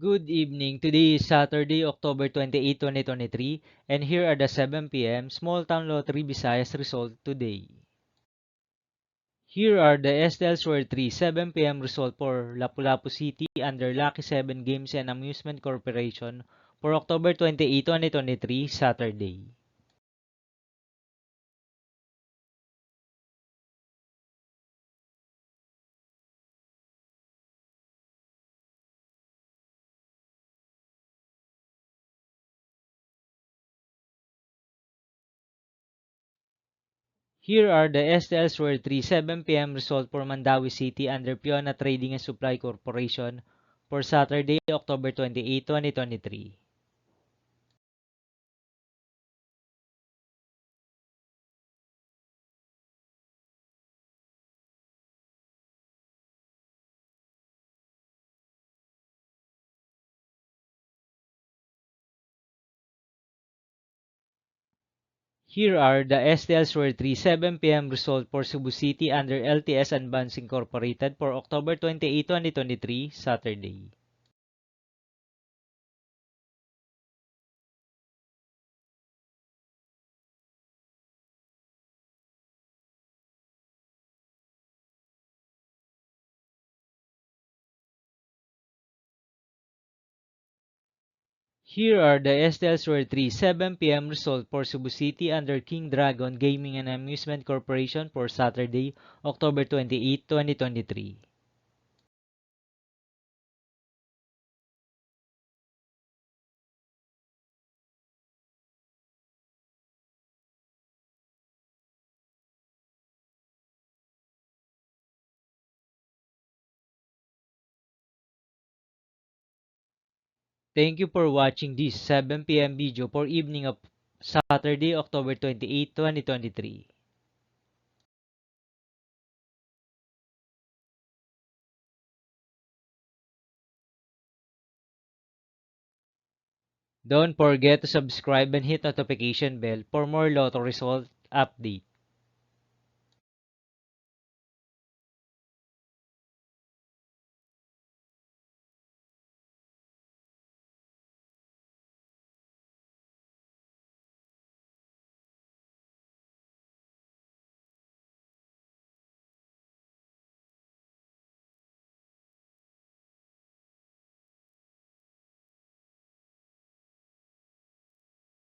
Good evening. Today is Saturday, October 28, 2023, and here are the 7 p.m. Small Town Lottery Visayas result today. Here are the STLs for 3 7 p.m. result for Lapu-Lapu City under Lucky 7 Games and Amusement Corporation for October 28, 2023, Saturday. Here are the STLs for 3 7 p.m. result for Mandawi City under Piona Trading and Supply Corporation for Saturday, October 28, 2023. Here are the STLs for 3 7 p.m. result for Cebu City under LTS Advance Incorporated for October 28, 2023, Saturday. Here are the STLs for 3 7 p.m. result for Cebu City under King Dragon Gaming and Amusement Corporation for Saturday, October 28, 2023. Thank you for watching this 7 p.m. video for evening of Saturday, October 28, 2023. Don't forget to subscribe and hit notification bell for more lotto result update.